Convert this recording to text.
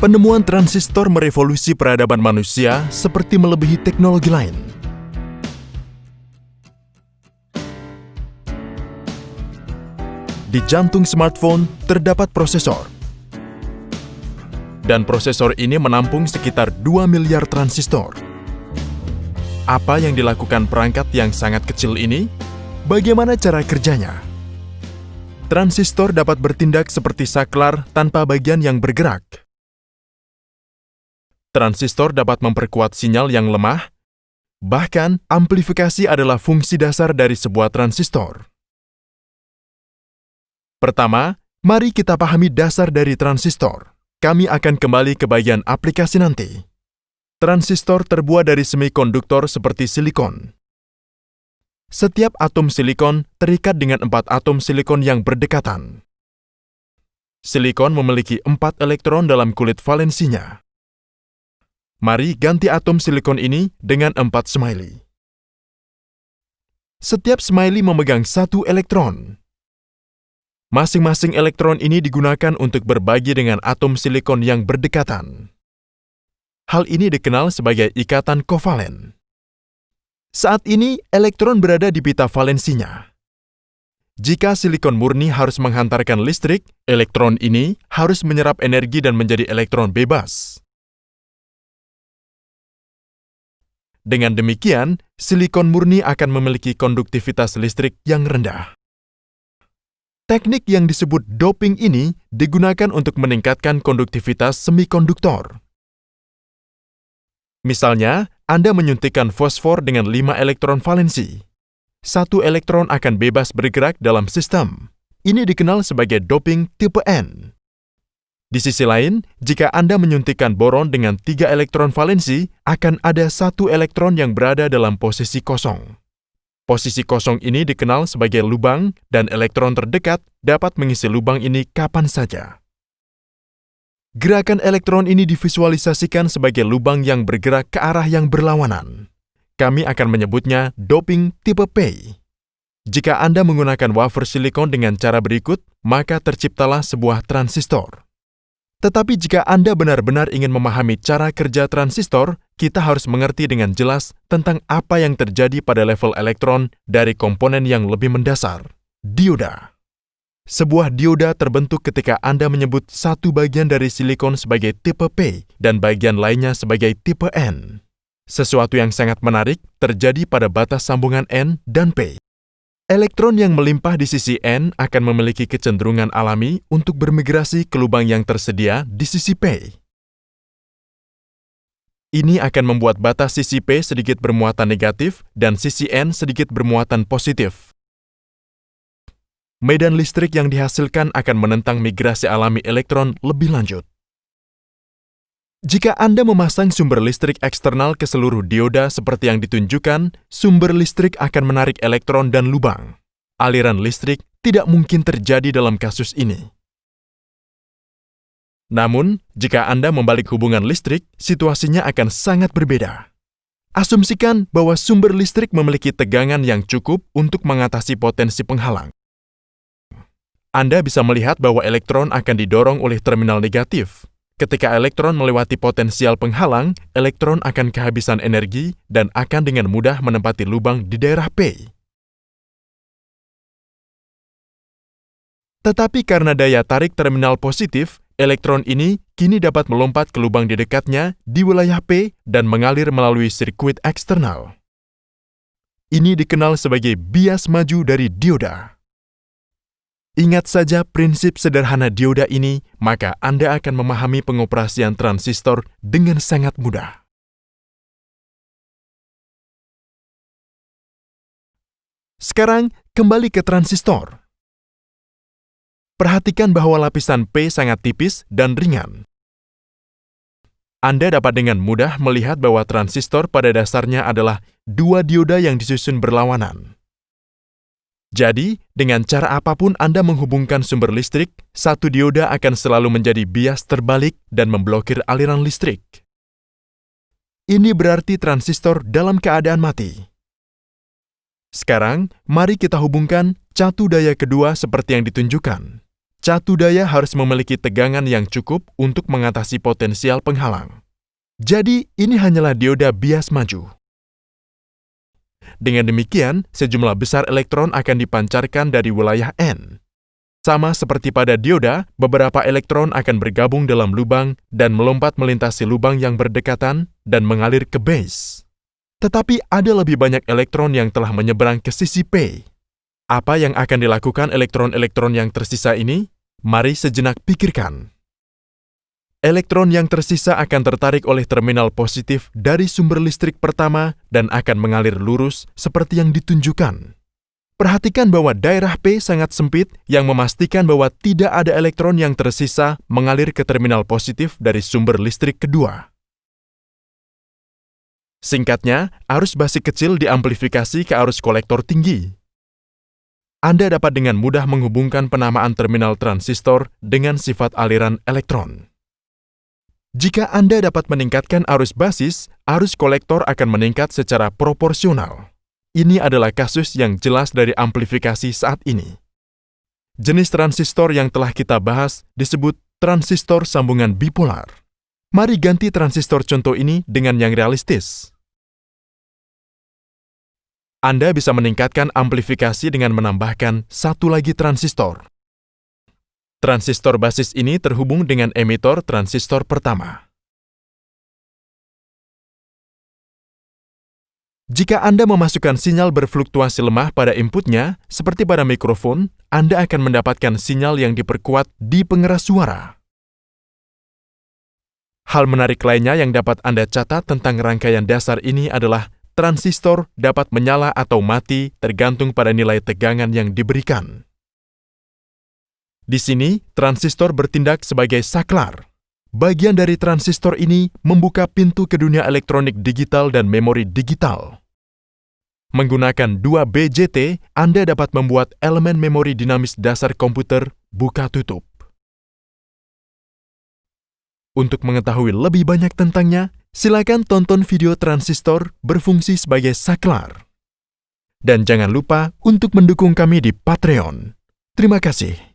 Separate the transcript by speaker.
Speaker 1: Penemuan transistor merevolusi peradaban manusia seperti melebihi teknologi lain. Di jantung smartphone terdapat prosesor. Dan prosesor ini menampung sekitar 2 miliar transistor. Apa yang dilakukan perangkat yang sangat kecil ini? Bagaimana cara kerjanya? Transistor dapat bertindak seperti saklar tanpa bagian yang bergerak. Transistor dapat memperkuat sinyal yang lemah, bahkan amplifikasi adalah fungsi dasar dari sebuah transistor. Pertama, mari kita pahami dasar dari transistor. Kami akan kembali ke bagian aplikasi nanti. Transistor terbuat dari semikonduktor seperti silikon. Setiap atom silikon terikat dengan 4 atom silikon yang berdekatan. Silikon memiliki 4 elektron dalam kulit valensinya. Mari ganti atom silikon ini dengan 4 smiley. Setiap smiley memegang 1 elektron. Masing-masing elektron ini digunakan untuk berbagi dengan atom silikon yang berdekatan. Hal ini dikenal sebagai ikatan kovalen. Saat ini, elektron berada di pita valensinya. Jika silikon murni harus menghantarkan listrik, elektron ini harus menyerap energi dan menjadi elektron bebas. Dengan demikian, silikon murni akan memiliki konduktivitas listrik yang rendah. Teknik yang disebut doping ini digunakan untuk meningkatkan konduktivitas semikonduktor. Misalnya, Anda menyuntikkan fosfor dengan 5 elektron valensi. 1 elektron akan bebas bergerak dalam sistem. Ini dikenal sebagai doping tipe N. Di sisi lain, jika Anda menyuntikkan boron dengan 3 elektron valensi, akan ada 1 elektron yang berada dalam posisi kosong. Posisi kosong ini dikenal sebagai lubang, dan elektron terdekat dapat mengisi lubang ini kapan saja. Gerakan elektron ini divisualisasikan sebagai lubang yang bergerak ke arah yang berlawanan. Kami akan menyebutnya doping tipe P. Jika Anda menggunakan wafer silikon dengan cara berikut, maka terciptalah sebuah transistor. Tetapi jika Anda benar-benar ingin memahami cara kerja transistor, kita harus mengerti dengan jelas tentang apa yang terjadi pada level elektron dari komponen yang lebih mendasar, dioda. Sebuah dioda terbentuk ketika Anda menyebut satu bagian dari silikon sebagai tipe P dan bagian lainnya sebagai tipe N. Sesuatu yang sangat menarik terjadi pada batas sambungan N dan P. Elektron yang melimpah di sisi N akan memiliki kecenderungan alami untuk bermigrasi ke lubang yang tersedia di sisi P. Ini akan membuat batas sisi P sedikit bermuatan negatif dan sisi N sedikit bermuatan positif. Medan listrik yang dihasilkan akan menentang migrasi alami elektron lebih lanjut. Jika Anda memasang sumber listrik eksternal ke seluruh dioda seperti yang ditunjukkan, sumber listrik akan menarik elektron dan lubang. Aliran listrik tidak mungkin terjadi dalam kasus ini. Namun, jika Anda membalik hubungan listrik, situasinya akan sangat berbeda. Asumsikan bahwa sumber listrik memiliki tegangan yang cukup untuk mengatasi potensi penghalang. Anda bisa melihat bahwa elektron akan didorong oleh terminal negatif. Ketika elektron melewati potensial penghalang, elektron akan kehabisan energi dan akan dengan mudah menempati lubang di daerah P. Tetapi karena daya tarik terminal positif, elektron ini kini dapat melompat ke lubang di dekatnya di wilayah P dan mengalir melalui sirkuit eksternal. Ini dikenal sebagai bias maju dari dioda. Ingat saja prinsip sederhana dioda ini, maka Anda akan memahami pengoperasian transistor dengan sangat mudah. Sekarang, kembali ke transistor. Perhatikan bahwa lapisan P sangat tipis dan ringan. Anda dapat dengan mudah melihat bahwa transistor pada dasarnya adalah 2 dioda yang disusun berlawanan. Jadi, dengan cara apapun Anda menghubungkan sumber listrik, satu dioda akan selalu menjadi bias terbalik dan memblokir aliran listrik. Ini berarti transistor dalam keadaan mati. Sekarang, mari kita hubungkan catu daya kedua seperti yang ditunjukkan. catu daya harus memiliki tegangan yang cukup untuk mengatasi potensial penghalang. Jadi, ini hanyalah dioda bias maju. Dengan demikian, sejumlah besar elektron akan dipancarkan dari wilayah N. Sama seperti pada dioda, beberapa elektron akan bergabung dalam lubang dan melompat melintasi lubang yang berdekatan dan mengalir ke base. Tetapi ada lebih banyak elektron yang telah menyeberang ke sisi P. Apa yang akan dilakukan elektron-elektron yang tersisa ini? Mari sejenak pikirkan. Elektron yang tersisa akan tertarik oleh terminal positif dari sumber listrik pertama dan akan mengalir lurus seperti yang ditunjukkan. Perhatikan bahwa daerah P sangat sempit yang memastikan bahwa tidak ada elektron yang tersisa mengalir ke terminal positif dari sumber listrik kedua. Singkatnya, arus basi kecil diamplifikasi ke arus kolektor tinggi. Anda dapat dengan mudah menghubungkan penamaan terminal transistor dengan sifat aliran elektron. Jika Anda dapat meningkatkan arus basis, arus kolektor akan meningkat secara proporsional. Ini adalah kasus yang jelas dari amplifikasi saat ini. Jenis transistor yang telah kita bahas disebut transistor sambungan bipolar. Mari ganti transistor contoh ini dengan yang realistis. Anda bisa meningkatkan amplifikasi dengan menambahkan satu lagi transistor. Transistor basis ini terhubung dengan emitor transistor pertama. Jika Anda memasukkan sinyal berfluktuasi lemah pada inputnya, seperti pada mikrofon, Anda akan mendapatkan sinyal yang diperkuat di pengeras suara. Hal menarik lainnya yang dapat Anda catat tentang rangkaian dasar ini adalah transistor dapat menyala atau mati tergantung pada nilai tegangan yang diberikan. Di sini, transistor bertindak sebagai saklar. Bagian dari transistor ini membuka pintu ke dunia elektronik digital dan memori digital. Menggunakan 2 BJT, Anda dapat membuat elemen memori dinamis dasar komputer buka tutup. Untuk mengetahui lebih banyak tentangnya, silakan tonton video transistor berfungsi sebagai saklar. Dan jangan lupa untuk mendukung kami di Patreon. Terima kasih.